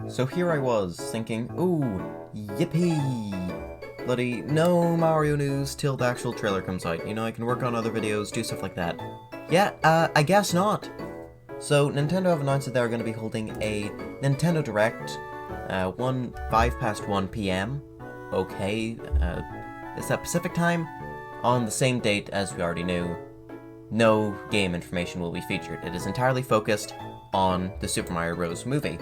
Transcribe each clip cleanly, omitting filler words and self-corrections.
So here I was, thinking, ooh, yippee! Bloody no Mario news till the actual trailer comes out. You know, I can work on other videos, do stuff like that. Yeah, I guess not. So, Nintendo have announced that they're going to be holding a Nintendo Direct, 5 past 1 p.m. Okay, is that Pacific time? On the same date as we already knew. No game information will be featured. It is entirely focused on the Super Mario Bros. Movie.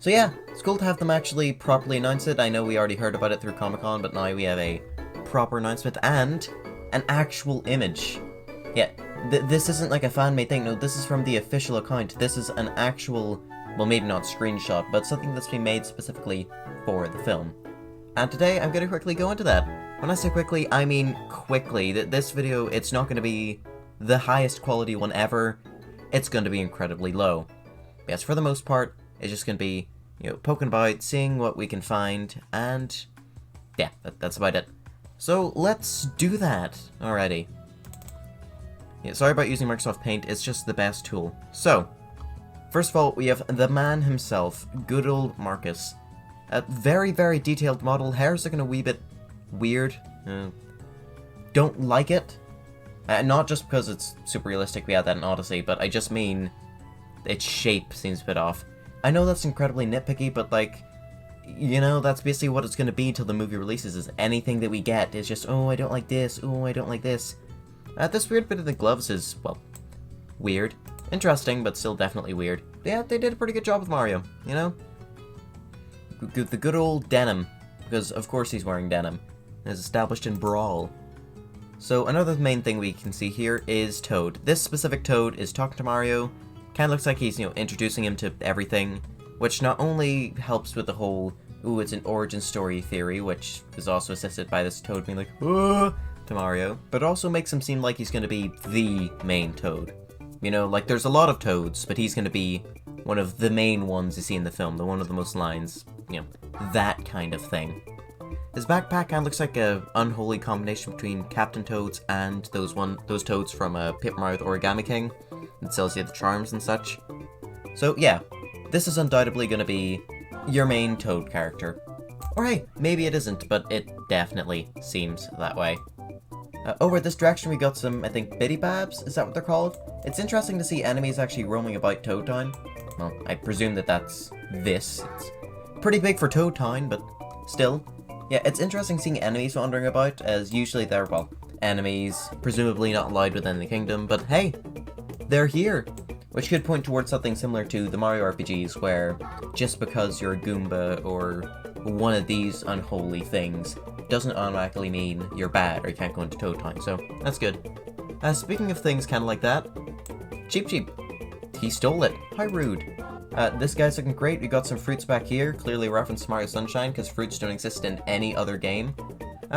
So yeah, it's cool to have them actually properly announce it. I know we already heard about it through Comic-Con, but now we have a proper announcement and an actual image. Yeah, this isn't like a fan-made thing. No, this is from the official account. This is an actual, well, maybe not screenshot, but something that's been made specifically for the film. And today, I'm going to quickly go into that. When I say quickly, I mean quickly. This video, it's not going to be the highest quality one ever. It's going to be incredibly low. Yes, for the most part, it's just going to be, you know, poking about, seeing what we can find, and yeah, that's about it. So let's do that already. Yeah, sorry about using Microsoft Paint, it's just the best tool. So, first of all, we have the man himself, good old Marcus. A very, very detailed model. Hairs looking a wee bit weird. Don't like it. Not just because it's super realistic, we had that in Odyssey, but I just mean its shape seems a bit off. I know that's incredibly nitpicky, but like, you know, that's basically what it's going to be until the movie releases, is anything that we get is just, oh, I don't like this, oh, I don't like this. This weird bit of the gloves is, well, weird. Interesting, but still definitely weird. But yeah, they did a pretty good job with Mario, you know? The good old denim, because of course he's wearing denim, as established in Brawl. So another main thing we can see here is Toad. This specific Toad is talking to Mario. Kind of looks like he's, you know, introducing him to everything, which not only helps with the whole, ooh, it's an origin story theory, which is also assisted by this Toad being like, oh, to Mario, but also makes him seem like he's going to be the main Toad. You know, like there's a lot of Toads, but he's going to be one of the main ones you see in the film, the one with the most lines, you know, that kind of thing. His backpack kind of looks like a unholy combination between Captain Toads and those Toads from Paper Mario the Origami King. It sells you the charms and such. So yeah, this is undoubtedly going to be your main Toad character. Or hey, maybe it isn't, but it definitely seems that way. Over this direction we got some, I think, Bidybabs, is that what they're called? It's interesting to see enemies actually roaming about Toad Town. Well, I presume that that's this. It's pretty big for Toad Town, but still. Yeah, it's interesting seeing enemies wandering about, as usually they're, well, enemies, presumably not allowed within the kingdom, but hey, they're here! Which could point towards something similar to the Mario RPGs, where just because you're a Goomba or one of these unholy things doesn't automatically mean you're bad or you can't go into Toad Town, so that's good. Speaking of things kind of like that, Cheep Cheep, he stole it. How rude. This guy's looking great. We got some fruits back here, clearly a reference to Mario Sunshine, because fruits don't exist in any other game.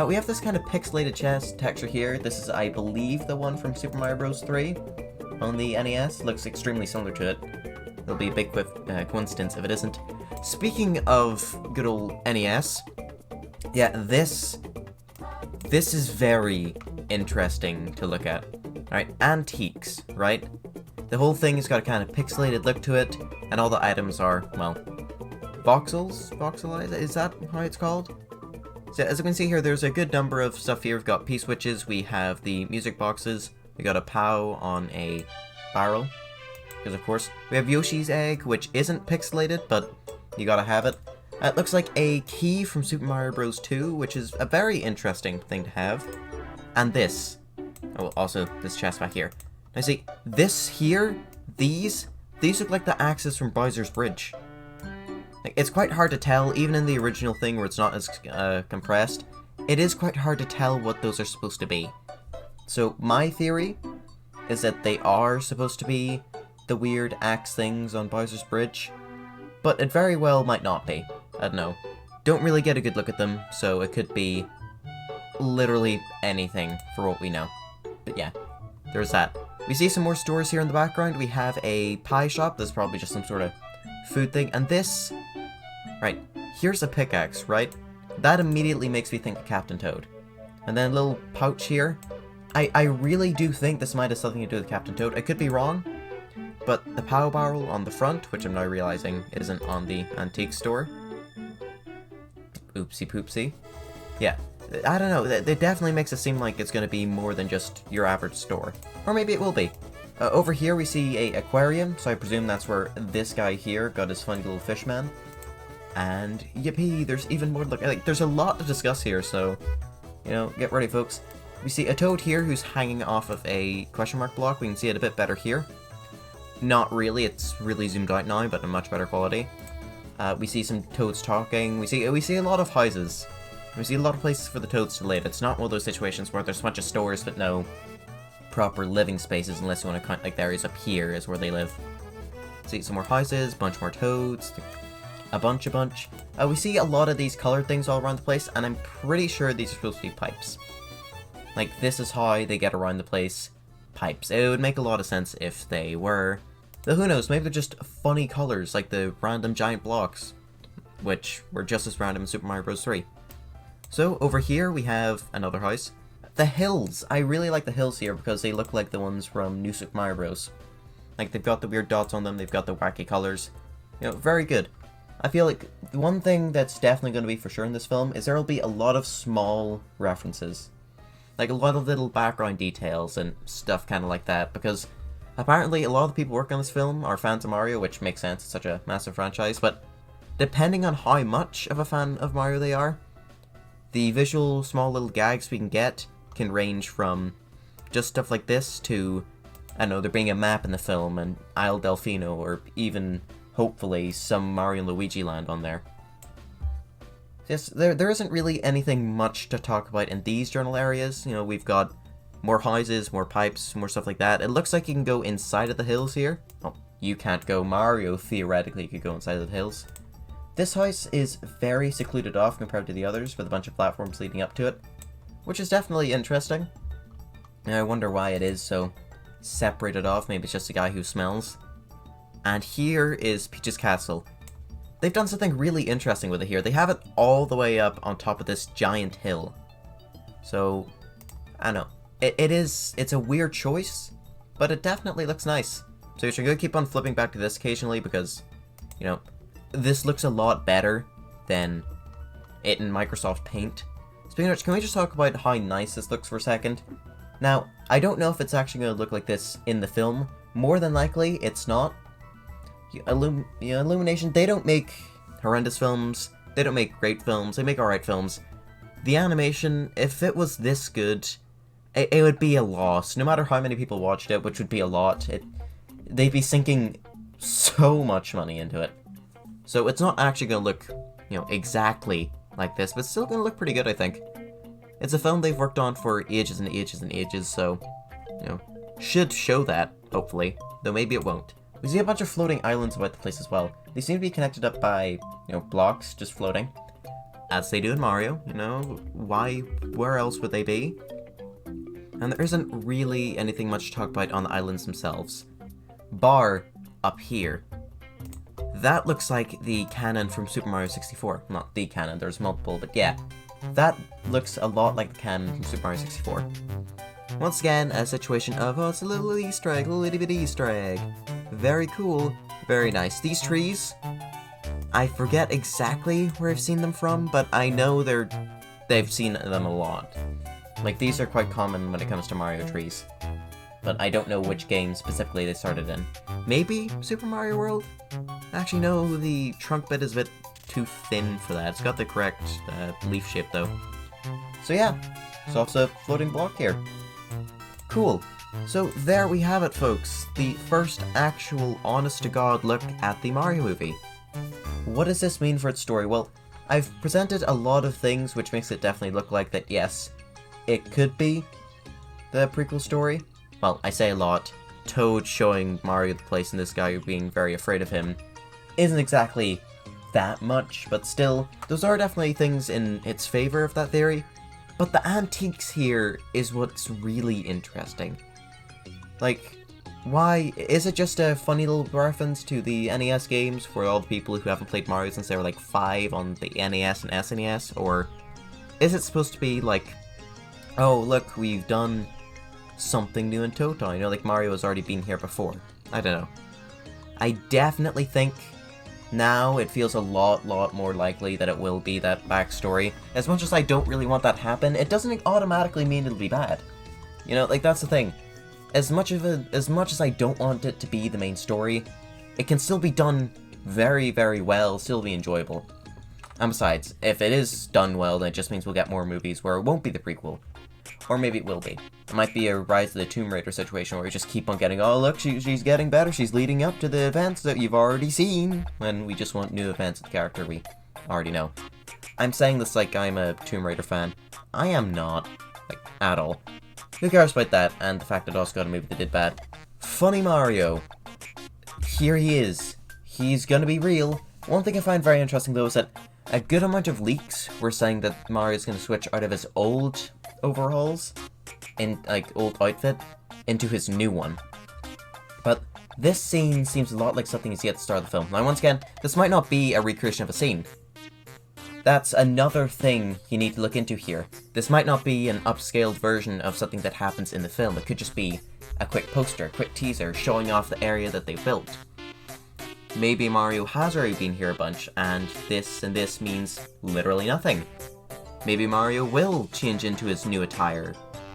We have this kind of pixelated chest texture here. This is, I believe, the one from Super Mario Bros. 3 on the NES. Looks extremely similar to it. It'll be a big coincidence if it isn't. Speaking of good old NES, yeah, this is very interesting to look at. Alright, antiques, right? The whole thing has got a kind of pixelated look to it, and all the items are, well, voxels? Voxelized? Is that how it's called? So as you can see here, there's a good number of stuff here. We've got P-switches, we have the music boxes, we got a POW on a barrel, because of course, we have Yoshi's egg, which isn't pixelated, but you gotta have it. It looks like a key from Super Mario Bros. 2, which is a very interesting thing to have. And this. Oh, also, this chest back here. Now see, this here, these look like the axes from Bowser's Bridge. Like, it's quite hard to tell, even in the original thing where it's not as compressed, it is quite hard to tell what those are supposed to be. So my theory is that they are supposed to be the weird axe things on Bowser's Bridge, but it very well might not be. I don't know. Don't really get a good look at them, so it could be literally anything for what we know. But yeah, there's that. We see some more stores here in the background. We have a pie shop. This is probably just some sort of food thing. And this, right, here's a pickaxe, right? That immediately makes me think of Captain Toad. And then a little pouch here. I really do think this might have something to do with Captain Toad. I could be wrong, but the Pow Barrel on the front, which I'm now realizing isn't on the antique store. Oopsie poopsie. Yeah, I don't know, it definitely makes it seem like it's going to be more than just your average store. Or maybe it will be. Over here we see a aquarium, so I presume that's where this guy here got his funny little fish man. And yippee, there's even more to look like. There's a lot to discuss here, so, you know, get ready folks. We see a toad here who's hanging off of a question mark block. We can see it a bit better here. Not really, it's really zoomed out now, but in much better quality. We see some toads talking. We see a lot of houses. We see a lot of places for the toads to live. It's not one of those situations where there's a bunch of stores but no proper living spaces, unless you want to count like the areas up here is where they live. See some more houses, bunch more toads, a bunch. We see a lot of these colored things all around the place, and I'm pretty sure these are supposed to be pipes. Like, this is how they get around the place. Pipes. It would make a lot of sense if they were. Though who knows, maybe they're just funny colors, like the random giant blocks, which were just as random in Super Mario Bros. 3. So, over here we have another house. The hills. I really like the hills here because they look like the ones from New Super Mario Bros. Like, they've got the weird dots on them, they've got the wacky colors. You know, very good. I feel like the one thing that's definitely going to be for sure in this film is there will be a lot of small references. Like, a lot of little background details and stuff kind of like that, because apparently a lot of the people working on this film are fans of Mario, which makes sense, it's such a massive franchise, but depending on how much of a fan of Mario they are, the visual small little gags we can get can range from just stuff like this to, I don't know, there being a map in the film and Isle Delfino, or even, hopefully, some Mario and Luigi land on there. Yes, there isn't really anything much to talk about in these journal areas. You know, we've got more houses, more pipes, more stuff like that. It looks like you can go inside of the hills here. Oh, you can't go. Mario theoretically could go inside of the hills. This house is very secluded off compared to the others, with a bunch of platforms leading up to it, which is definitely interesting. Now, I wonder why it is so separated off. Maybe it's just a guy who smells. And here is Peach's Castle. They've done something really interesting with it here. They have it all the way up on top of this giant hill. So, I don't know. It's a weird choice, but it definitely looks nice. So you're going to keep on flipping back to this occasionally because, you know, this looks a lot better than it in Microsoft Paint. Speaking of which, can we just talk about how nice this looks for a second? Now, I don't know if it's actually going to look like this in the film. More than likely, it's not. Illumination, they don't make horrendous films, they don't make great films, they make alright films. The animation, if it was this good, it would be a loss, no matter how many people watched it, which would be a lot. They'd be sinking so much money into it. So it's not actually going to look, you know, exactly like this, but it's still going to look pretty good, I think. It's a film they've worked on for ages and ages and ages, so, you know, should show that, hopefully, though maybe it won't. We see a bunch of floating islands about the place as well. They seem to be connected up by, you know, blocks just floating. As they do in Mario, you know, where else would they be? And there isn't really anything much to talk about on the islands themselves. Bar, up here. That looks like the cannon from Super Mario 64. Not the cannon, there's multiple, but yeah. That looks a lot like the cannon from Super Mario 64. Once again, a situation of, oh, it's a little Easter egg, a little itty bitty Easter egg. Very cool, very nice. These trees, I forget exactly where I've seen them from, but I know they've seen them a lot. Like, these are quite common when it comes to Mario trees. But I don't know which game specifically they started in. Maybe Super Mario World? Actually, no, the trunk bit is a bit too thin for that. It's got the correct leaf shape, though. So yeah, it's also a floating block here. Cool. So there we have it, folks. The first actual honest-to-God look at the Mario movie. What does this mean for its story? Well, I've presented a lot of things which makes it definitely look like that, yes, it could be the prequel story. Well, I say a lot. Toad showing Mario the place and this guy being very afraid of him isn't exactly that much, but still, those are definitely things in its favor of that theory. But the antiques here is what's really interesting. Like, why? Is it just a funny little reference to the NES games for all the people who haven't played Mario since they were like 5 on the NES and SNES? Or is it supposed to be like, oh look, we've done something new in Toad Town, you know, like Mario has already been here before? I don't know. I definitely think now it feels a lot more likely that it will be that backstory. As much as I don't really want that to happen, it doesn't automatically mean it'll be bad. You know, like, that's the thing. As much as I don't want it to be the main story, it can still be done very well, still be enjoyable. And besides, if it is done well, then it just means we'll get more movies where it won't be the prequel. Or maybe it will be. It might be a Rise of the Tomb Raider situation where we just keep on getting, oh look, she's getting better, she's leading up to the events that you've already seen, when we just want new events of the character we already know. I'm saying this like I'm a Tomb Raider fan. I am not. Like, at all. Who cares about that, and the fact that I also got a movie that did bad. Funny Mario. Here he is. He's gonna be real. One thing I find very interesting though is that a good amount of leaks were saying that Mario's gonna switch out of his old overalls, in like old outfit, into his new one. But this scene seems a lot like something you see at the start of the film. Now once again, this might not be a recreation of a scene. That's another thing you need to look into here. This might not be an upscaled version of something that happens in the film. It could just be a quick poster, a quick teaser, showing off the area that they built. Maybe Mario has already been here a bunch, and this means literally nothing. Maybe Mario will change into his new attire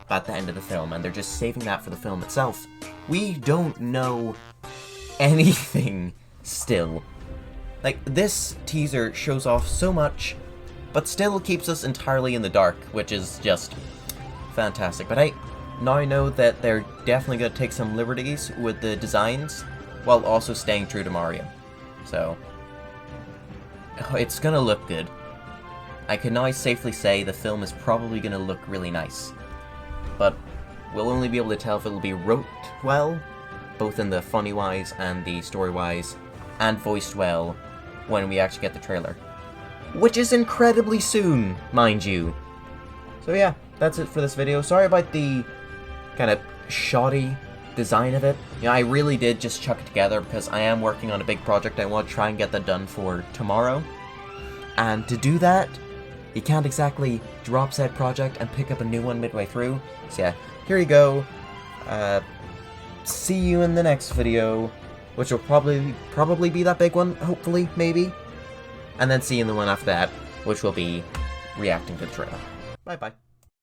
at the end of the film, and they're just saving that for the film itself. We don't know anything still. Like, this teaser shows off so much, but still keeps us entirely in the dark, which is just fantastic. But hey, now I know that they're definitely going to take some liberties with the designs, while also staying true to Mario. So, it's gonna look good. I can now safely say the film is probably gonna look really nice. But we'll only be able to tell if it'll be wrote well, both in the funny-wise and the story-wise, and voiced well, when we actually get the trailer. Which is incredibly soon, mind you. So yeah, that's it for this video. Sorry about the kind of shoddy design of it. You know, I really did just chuck it together because I am working on a big project. I want to try and get that done for tomorrow. And to do that, you can't exactly drop said project and pick up a new one midway through. So yeah, here you go. See you in the next video, which will probably be that big one, hopefully, maybe. And then see you in the one after that, which will be reacting to the trailer. Bye bye.